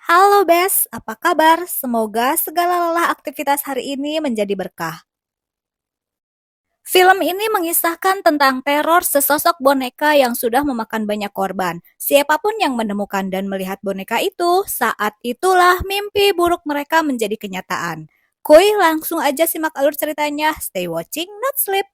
Halo Bes, apa kabar? Semoga segala lelah aktivitas hari ini menjadi berkah. Film ini mengisahkan tentang teror sesosok boneka yang sudah memakan banyak korban. Siapapun yang menemukan dan melihat boneka itu, saat itulah mimpi buruk mereka menjadi kenyataan. Kuy, langsung aja simak alur ceritanya. Stay watching, not sleep.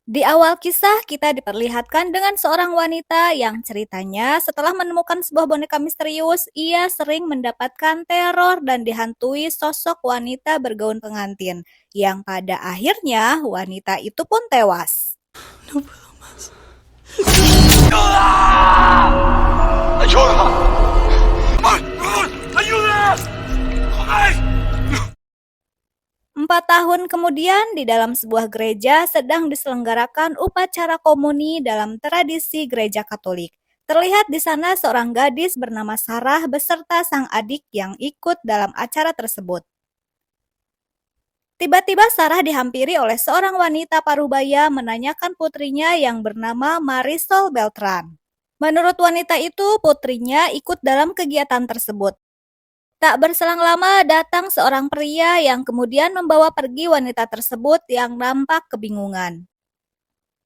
Di awal kisah, kita diperlihatkan dengan seorang wanita yang ceritanya setelah menemukan sebuah boneka misterius, ia sering mendapatkan teror dan dihantui sosok wanita bergaun pengantin, yang pada akhirnya wanita itu pun tewas. ¡Ayuda! ¡Vamos! ¡Ayuda! ¡Joder! 4 tahun kemudian, di dalam sebuah gereja sedang diselenggarakan upacara komuni dalam tradisi gereja Katolik. Terlihat di sana seorang gadis bernama Sarah beserta sang adik yang ikut dalam acara tersebut. Tiba-tiba Sarah dihampiri oleh seorang wanita parubaya menanyakan putrinya yang bernama Marisol Beltran. Menurut wanita itu, putrinya ikut dalam kegiatan tersebut. Tak berselang lama datang seorang pria yang kemudian membawa pergi wanita tersebut yang nampak kebingungan.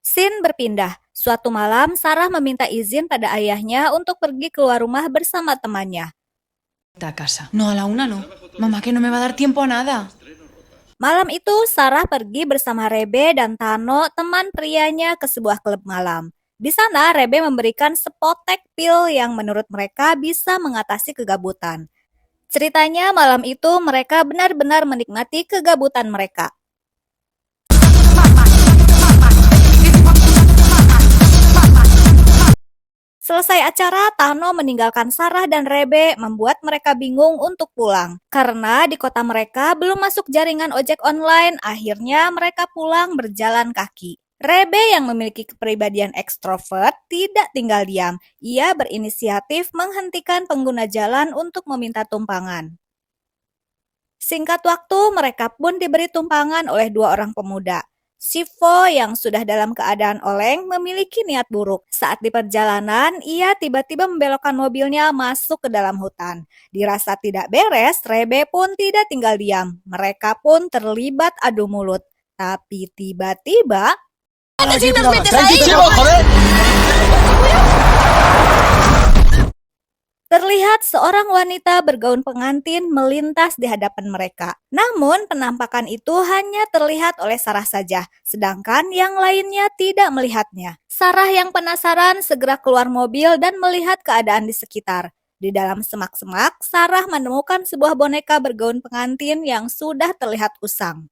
Scene berpindah. Suatu malam, Sarah meminta izin pada ayahnya untuk pergi keluar rumah bersama temannya. A casa. No, a la una no. Mamá, que no me va a dar tiempo a nada. Malam itu, Sarah pergi bersama Rebe dan Tano, teman prianya, ke sebuah klub malam. Di sana, Rebe memberikan sepotek pil yang menurut mereka bisa mengatasi kegabutan. Ceritanya malam itu mereka benar-benar menikmati kegabutan mereka. Selesai acara, Tano meninggalkan Sarah dan Rebe membuat mereka bingung untuk pulang. Karena di kota mereka belum masuk jaringan ojek online, akhirnya mereka pulang berjalan kaki. Rebe yang memiliki kepribadian ekstrovert tidak tinggal diam. Ia berinisiatif menghentikan pengguna jalan untuk meminta tumpangan. Singkat waktu, mereka pun diberi tumpangan oleh 2 orang pemuda. Sivo yang sudah dalam keadaan oleng memiliki niat buruk. Saat di perjalanan, ia tiba-tiba membelokkan mobilnya masuk ke dalam hutan. Dirasa tidak beres, Rebe pun tidak tinggal diam. Mereka pun terlibat adu mulut. Tapi tiba-tiba... Terlihat seorang wanita bergaun pengantin melintas di hadapan mereka. Namun penampakan itu hanya terlihat oleh Sarah saja, sedangkan yang lainnya tidak melihatnya. Sarah yang penasaran segera keluar mobil dan melihat keadaan di sekitar. Di dalam semak-semak, Sarah menemukan sebuah boneka bergaun pengantin yang sudah terlihat usang.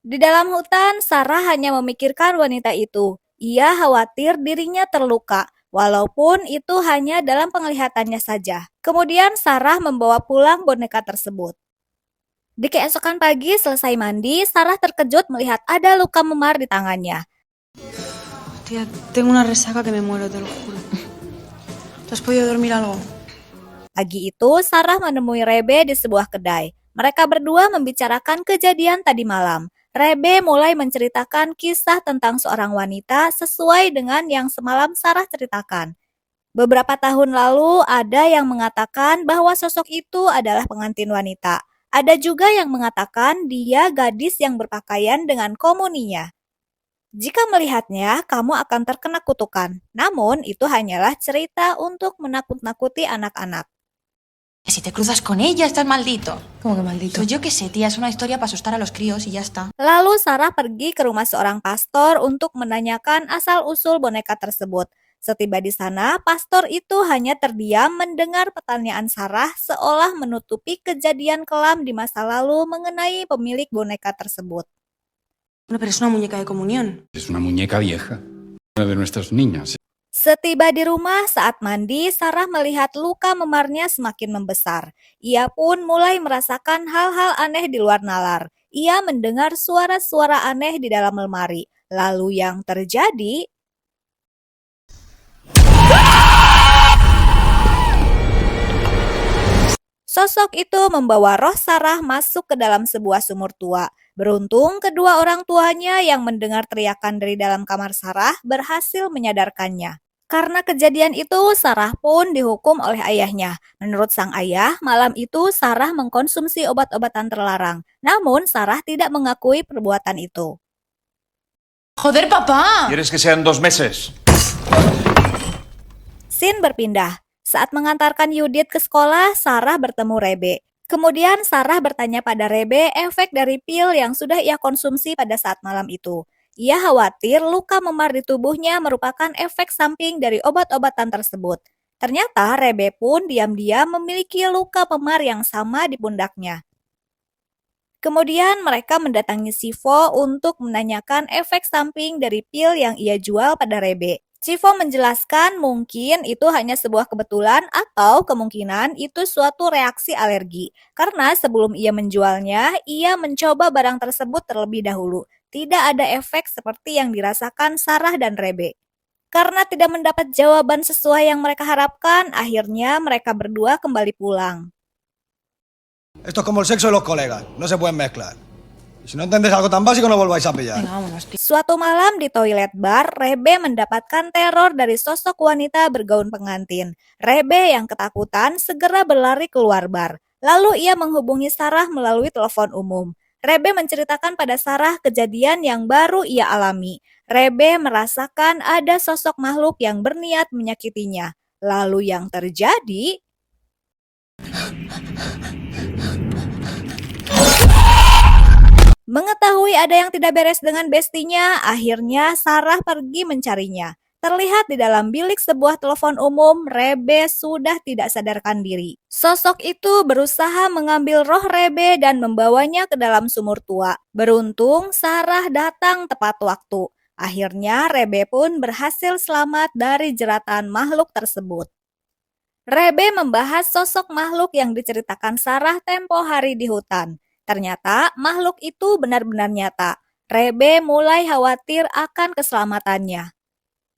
Di dalam hutan, Sarah hanya memikirkan wanita itu. Ia khawatir dirinya terluka. Walaupun itu hanya dalam penglihatannya saja. Kemudian Sarah membawa pulang boneka tersebut. Di keesokan pagi selesai mandi, Sarah terkejut melihat ada luka memar di tangannya. Tía, tengo una resaca que me muero, te lo juro. ¿Te has podido dormir algo? Pagi itu, Sarah menemui Rebe di sebuah kedai. Mereka berdua membicarakan kejadian tadi malam. Rebe mulai menceritakan kisah tentang seorang wanita sesuai dengan yang semalam Sarah ceritakan. Beberapa tahun lalu ada yang mengatakan bahwa sosok itu adalah pengantin wanita. Ada juga yang mengatakan dia gadis yang berpakaian dengan komuninya. Jika melihatnya, kamu akan terkena kutukan. Namun itu hanyalah cerita untuk menakut-nakuti anak-anak. Si te cruzas con ella, estás maldito. ¿Cómo que maldito? Pues yo qué sé, tía, es una historia para asustar a los críos y ya está. Lalu Sarah pergi ke rumah seorang pastor untuk menanyakan asal-usul boneka tersebut. Setiba di sana, pastor itu hanya terdiam mendengar pertanyaan Sarah seolah menutupi kejadian kelam di masa lalu mengenai pemilik boneka tersebut. No, pero es una muñeca de comunión. Es una muñeca vieja. Una de nuestras niñas. Setiba di rumah saat mandi, Sarah melihat luka memarnya semakin membesar. Ia pun mulai merasakan hal-hal aneh di luar nalar. Ia mendengar suara-suara aneh di dalam lemari. Lalu yang terjadi... Sosok itu membawa roh Sarah masuk ke dalam sebuah sumur tua. Beruntung kedua orang tuanya yang mendengar teriakan dari dalam kamar Sarah berhasil menyadarkannya. Karena kejadian itu, Sarah pun dihukum oleh ayahnya. Menurut sang ayah, malam itu Sarah mengkonsumsi obat-obatan terlarang. Namun, Sarah tidak mengakui perbuatan itu. Joder, papá. ¿Quieres que sean 2 meses? Scene berpindah. Saat mengantarkan Judith ke sekolah, Sarah bertemu Rebe. Kemudian Sarah bertanya pada Rebe efek dari pil yang sudah ia konsumsi pada saat malam itu. Ia khawatir luka memar di tubuhnya merupakan efek samping dari obat-obatan tersebut. Ternyata Rebe pun diam-diam memiliki luka memar yang sama di pundaknya. Kemudian mereka mendatangi Sivo untuk menanyakan efek samping dari pil yang ia jual pada Rebe. Sivo menjelaskan mungkin itu hanya sebuah kebetulan atau kemungkinan itu suatu reaksi alergi. Karena sebelum ia menjualnya, ia mencoba barang tersebut terlebih dahulu. Tidak ada efek seperti yang dirasakan Sarah dan Rebe. Karena tidak mendapat jawaban sesuai yang mereka harapkan, akhirnya mereka berdua kembali pulang. Esto es como el sexo de los colegas, no se pueden mezclar. Y si no entendéis algo tan básico, no volváis a pillar. Venga, vámonos, tío. Suatu malam di toilet bar, Rebe mendapatkan teror dari sosok wanita bergaun pengantin. Rebe yang ketakutan segera berlari keluar bar. Lalu ia menghubungi Sarah melalui telepon umum. Rebe menceritakan pada Sarah kejadian yang baru ia alami. Rebe merasakan ada sosok makhluk yang berniat menyakitinya. Lalu yang terjadi... Mengetahui ada yang tidak beres dengan bestinya, akhirnya Sarah pergi mencarinya. Terlihat di dalam bilik sebuah telepon umum, Rebe sudah tidak sadarkan diri. Sosok itu berusaha mengambil roh Rebe dan membawanya ke dalam sumur tua. Beruntung, Sarah datang tepat waktu. Akhirnya, Rebe pun berhasil selamat dari jeratan makhluk tersebut. Rebe membahas sosok makhluk yang diceritakan Sarah tempo hari di hutan. Ternyata makhluk itu benar-benar nyata. Rebe mulai khawatir akan keselamatannya.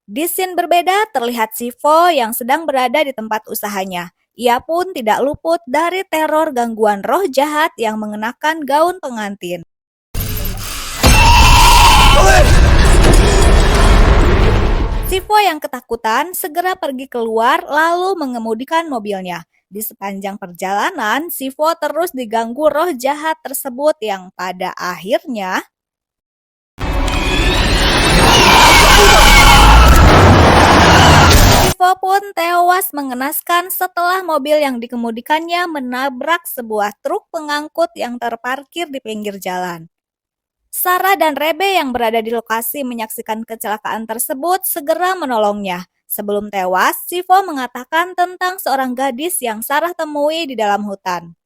Di scene berbeda terlihat Sivo yang sedang berada di tempat usahanya. Ia pun tidak luput dari teror gangguan roh jahat yang mengenakan gaun pengantin. Sivo yang ketakutan segera pergi keluar lalu mengemudikan mobilnya. Di sepanjang perjalanan, Sivo terus diganggu roh jahat tersebut yang pada akhirnya Sivo pun tewas mengenaskan setelah mobil yang dikemudikannya menabrak sebuah truk pengangkut yang terparkir di pinggir jalan. Sarah dan Rebe yang berada di lokasi menyaksikan kecelakaan tersebut segera menolongnya. Sebelum tewas, Sivo mengatakan tentang seorang gadis yang Sarah temui di dalam hutan.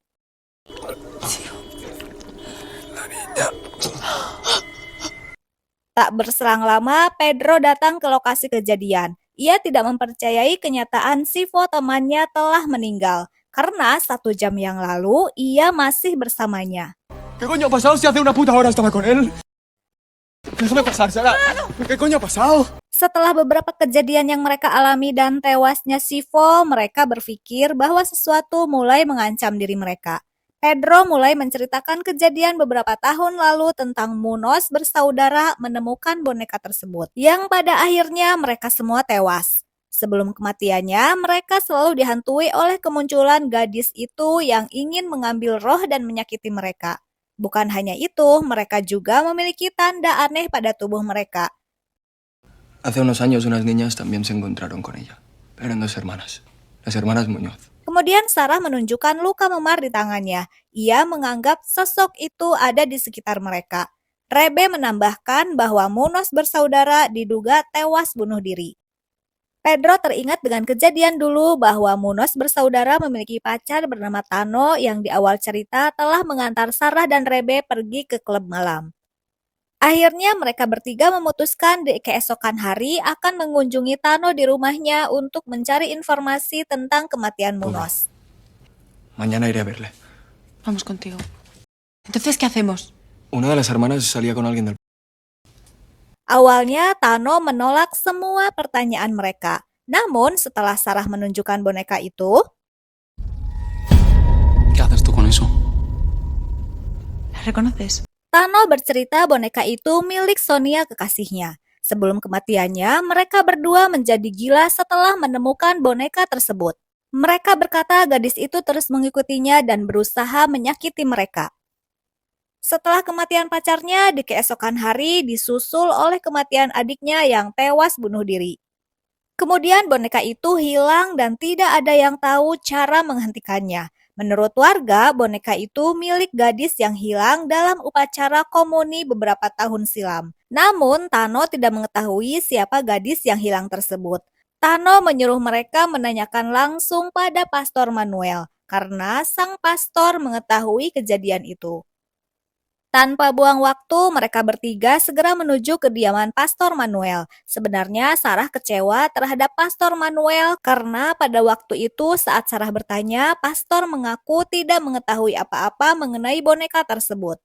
Tak berselang lama, Pedro datang ke lokasi kejadian. Ia tidak mempercayai kenyataan Sivo temannya telah meninggal, karena 1 jam yang lalu ia masih bersamanya. ¿Qué coño ha pasado si hace una puta hora estaba con él? Déjame pasar, Sara. ¿Qué coño ha pasado? Setelah beberapa kejadian yang mereka alami dan tewasnya Sivo, mereka berpikir bahwa sesuatu mulai mengancam diri mereka. Pedro mulai menceritakan kejadian beberapa tahun lalu tentang Munoz bersaudara menemukan boneka tersebut, yang pada akhirnya mereka semua tewas. Sebelum kematiannya, mereka selalu dihantui oleh kemunculan gadis itu yang ingin mengambil roh dan menyakiti mereka. Bukan hanya itu, mereka juga memiliki tanda aneh pada tubuh mereka. Hace unos años unas niñas también se encontraron con ella. Eran 2 hermanas. Las hermanas Muñoz. Kemudian Sarah menunjukkan luka memar di tangannya. Ia menganggap sosok itu ada di sekitar mereka. Rebe menambahkan bahwa Munoz bersaudara diduga tewas bunuh diri. Pedro teringat dengan kejadian dulu bahwa Munoz bersaudara memiliki pacar bernama Tano yang di awal cerita telah mengantar Sarah dan Rebe pergi ke klub malam. Akhirnya mereka bertiga memutuskan di keesokan hari akan mengunjungi Tano di rumahnya untuk mencari informasi tentang kematian Munoz. Mañana iré a verle. Vamos contigo. Entonces, ¿qué hacemos? Una de las hermanas salía con alguien del... Awalnya Tano menolak semua pertanyaan mereka. Namun setelah Sarah menunjukkan boneka itu, ¿Reconoces? Tano bercerita boneka itu milik Sonia kekasihnya. Sebelum kematiannya, mereka berdua menjadi gila setelah menemukan boneka tersebut. Mereka berkata gadis itu terus mengikutinya dan berusaha menyakiti mereka. Setelah kematian pacarnya, di keesokan hari disusul oleh kematian adiknya yang tewas bunuh diri. Kemudian boneka itu hilang dan tidak ada yang tahu cara menghentikannya. Menurut warga, boneka itu milik gadis yang hilang dalam upacara komuni beberapa tahun silam. Namun, Tano tidak mengetahui siapa gadis yang hilang tersebut. Tano menyuruh mereka menanyakan langsung pada Pastor Manuel, karena sang pastor mengetahui kejadian itu. Tanpa buang waktu, mereka bertiga segera menuju kediaman Pastor Manuel. Sebenarnya Sarah kecewa terhadap Pastor Manuel karena pada waktu itu saat Sarah bertanya, Pastor mengaku tidak mengetahui apa-apa mengenai boneka tersebut.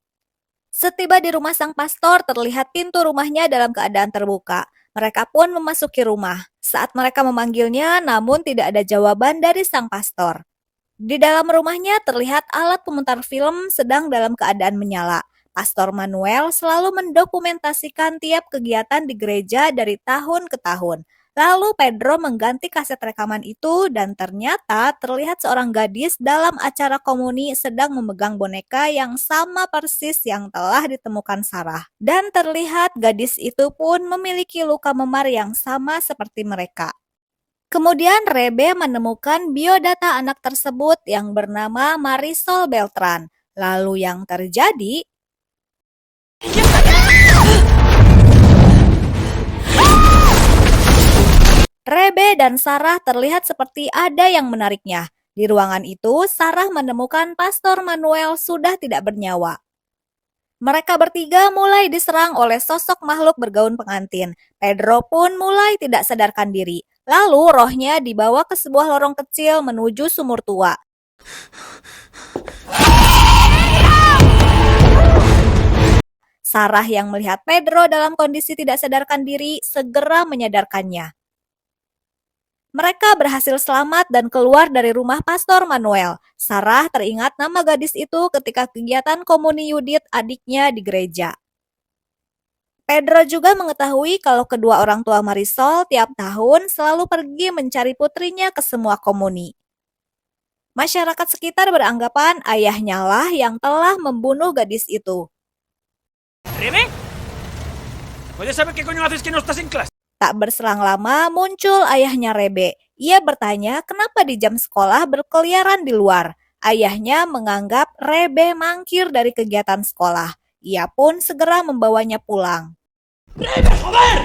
Setiba di rumah sang pastor, terlihat pintu rumahnya dalam keadaan terbuka. Mereka pun memasuki rumah. Saat mereka memanggilnya, namun tidak ada jawaban dari sang pastor. Di dalam rumahnya terlihat alat pemutar film sedang dalam keadaan menyala. Pastor Manuel selalu mendokumentasikan tiap kegiatan di gereja dari tahun ke tahun. Lalu Pedro mengganti kaset rekaman itu dan ternyata terlihat seorang gadis dalam acara komuni sedang memegang boneka yang sama persis yang telah ditemukan Sarah. Dan terlihat gadis itu pun memiliki luka memar yang sama seperti mereka. Kemudian Rebe menemukan biodata anak tersebut yang bernama Marisol Beltran. Lalu yang terjadi, Rebe dan Sarah terlihat seperti ada yang menariknya. Di ruangan itu, Sarah menemukan Pastor Manuel sudah tidak bernyawa. Mereka bertiga mulai diserang oleh sosok makhluk bergaun pengantin. Pedro pun mulai tidak sadarkan diri. Lalu rohnya dibawa ke sebuah lorong kecil menuju sumur tua. Sarah yang melihat Pedro dalam kondisi tidak sadarkan diri segera menyadarkannya. Mereka berhasil selamat dan keluar dari rumah Pastor Manuel. Sarah teringat nama gadis itu ketika kegiatan komuni Yudit adiknya di gereja. Pedro juga mengetahui kalau kedua orang tua Marisol tiap tahun selalu pergi mencari putrinya ke semua komuni. Masyarakat sekitar beranggapan ayahnya lah yang telah membunuh gadis itu. ¿Rebe? ¿Puedes saber qué coño haces que no estás en clase? Tak berselang lama muncul ayahnya Rebe. Ia bertanya kenapa di jam sekolah berkeliaran di luar. Ayahnya menganggap Rebe mangkir dari kegiatan sekolah. Ia pun segera membawanya pulang. ¡Rebe, joder!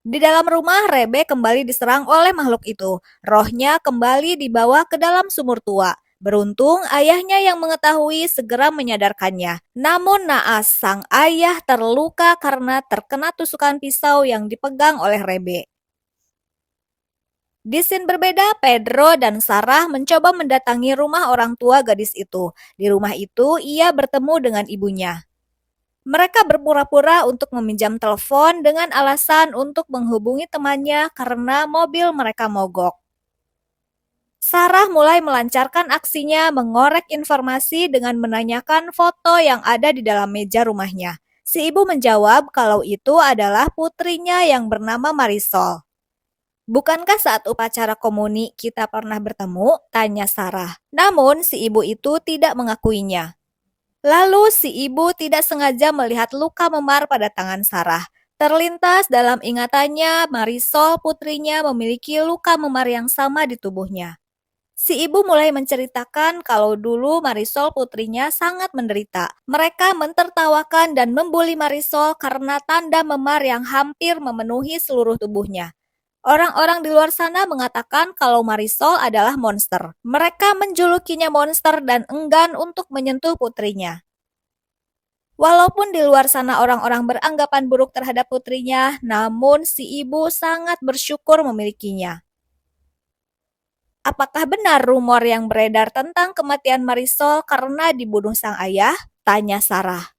Di dalam rumah, Rebe kembali diserang oleh makhluk itu. Rohnya kembali dibawa ke dalam sumur tua. Beruntung ayahnya yang mengetahui segera menyadarkannya. Namun naas, sang ayah terluka karena terkena tusukan pisau yang dipegang oleh Rebe. Di scene berbeda, Pedro dan Sarah mencoba mendatangi rumah orang tua gadis itu. Di rumah itu, ia bertemu dengan ibunya. Mereka berpura-pura untuk meminjam telepon dengan alasan untuk menghubungi temannya karena mobil mereka mogok. Sarah mulai melancarkan aksinya mengorek informasi dengan menanyakan foto yang ada di dalam meja rumahnya. Si ibu menjawab kalau itu adalah putrinya yang bernama Marisol. Bukankah saat upacara komuni kita pernah bertemu? Tanya Sarah. Namun si ibu itu tidak mengakuinya. Lalu si ibu tidak sengaja melihat luka memar pada tangan Sarah. Terlintas dalam ingatannya Marisol putrinya memiliki luka memar yang sama di tubuhnya. Si ibu mulai menceritakan kalau dulu Marisol putrinya sangat menderita. Mereka mentertawakan dan membuli Marisol karena tanda memar yang hampir memenuhi seluruh tubuhnya. Orang-orang di luar sana mengatakan kalau Marisol adalah monster. Mereka menjulukinya monster dan enggan untuk menyentuh putrinya. Walaupun di luar sana orang-orang beranggapan buruk terhadap putrinya, namun si ibu sangat bersyukur memilikinya. Apakah benar rumor yang beredar tentang kematian Marisol karena dibunuh sang ayah? Tanya Sarah.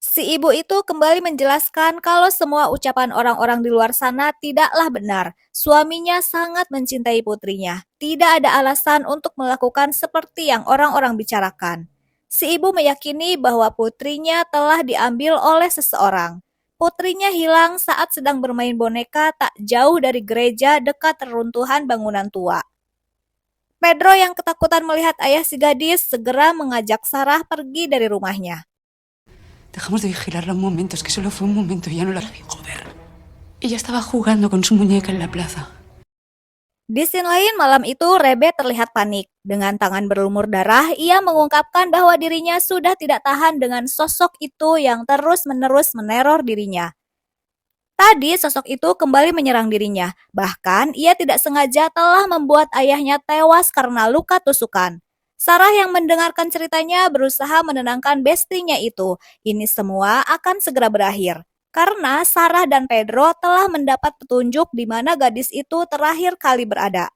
Si ibu itu kembali menjelaskan kalau semua ucapan orang-orang di luar sana tidaklah benar. Suaminya sangat mencintai putrinya. Tidak ada alasan untuk melakukan seperti yang orang-orang bicarakan. Si ibu meyakini bahwa putrinya telah diambil oleh seseorang. Putrinya hilang saat sedang bermain boneka tak jauh dari gereja dekat reruntuhan bangunan tua. Pedro yang ketakutan melihat ayah si gadis segera mengajak Sarah pergi dari rumahnya. Dejamos de vigilarla un momento, es que solo fue un momento, ya no la... Joder. Ella estaba jugando con su muñeca en la plaza. Di scene lain malam itu, Rebe terlihat panik. Dengan tangan berlumur darah, ia mengungkapkan bahwa dirinya sudah tidak tahan dengan sosok itu yang terus-menerus meneror dirinya. Tadi sosok itu kembali menyerang dirinya. Bahkan, ia tidak sengaja telah membuat ayahnya tewas karena luka tusukan. Sarah yang mendengarkan ceritanya berusaha menenangkan bestinya itu. Ini semua akan segera berakhir. Karena Sarah dan Pedro telah mendapat petunjuk di mana gadis itu terakhir kali berada.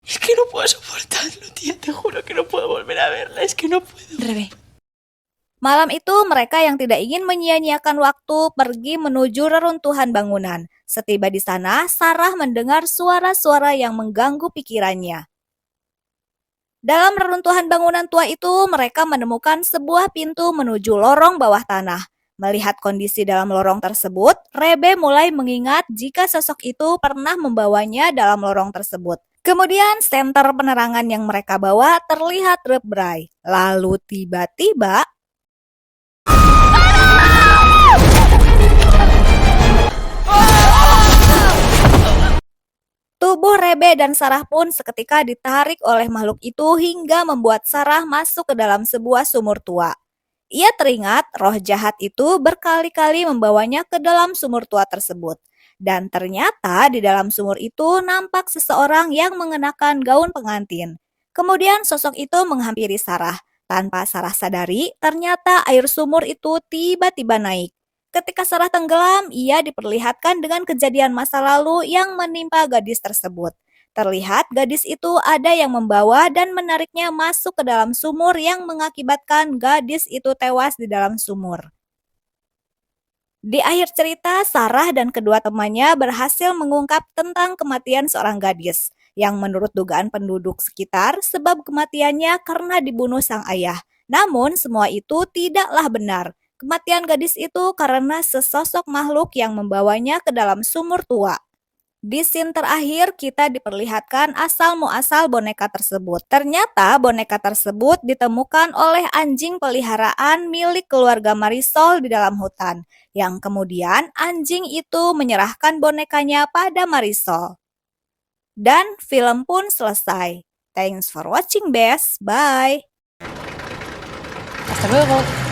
Es que no puedo soportarlo, tía, te juro que no puedo volver a verla, es que no puedo. Rebe, Malam itu mereka yang tidak ingin menyia-nyiakan waktu pergi menuju reruntuhan bangunan. Setiba di sana, Sarah mendengar suara-suara yang mengganggu pikirannya. Dalam reruntuhan bangunan tua itu, mereka menemukan sebuah pintu menuju lorong bawah tanah. Melihat kondisi dalam lorong tersebut, Rebe mulai mengingat jika sosok itu pernah membawanya dalam lorong tersebut. Kemudian senter penerangan yang mereka bawa terlihat rebray. Lalu tiba-tiba tubuh Rebe dan Sarah pun seketika ditarik oleh makhluk itu hingga membuat Sarah masuk ke dalam sebuah sumur tua. Ia teringat roh jahat itu berkali-kali membawanya ke dalam sumur tua tersebut. Dan ternyata di dalam sumur itu nampak seseorang yang mengenakan gaun pengantin. Kemudian sosok itu menghampiri Sarah. Tanpa Sarah sadari, ternyata air sumur itu tiba-tiba naik. Ketika Sarah tenggelam, ia diperlihatkan dengan kejadian masa lalu yang menimpa gadis tersebut. Terlihat gadis itu ada yang membawa dan menariknya masuk ke dalam sumur yang mengakibatkan gadis itu tewas di dalam sumur. Di akhir cerita, Sarah dan kedua temannya berhasil mengungkap tentang kematian seorang gadis, yang menurut dugaan penduduk sekitar sebab kematiannya karena dibunuh sang ayah. Namun semua itu tidaklah benar. Kematian gadis itu karena sesosok makhluk yang membawanya ke dalam sumur tua. Di scene terakhir kita diperlihatkan asal-muasal boneka tersebut. Ternyata boneka tersebut ditemukan oleh anjing peliharaan milik keluarga Marisol di dalam hutan. Yang kemudian anjing itu menyerahkan bonekanya pada Marisol. Dan film pun selesai. Thanks for watching, Bes. Bye. hasta luego.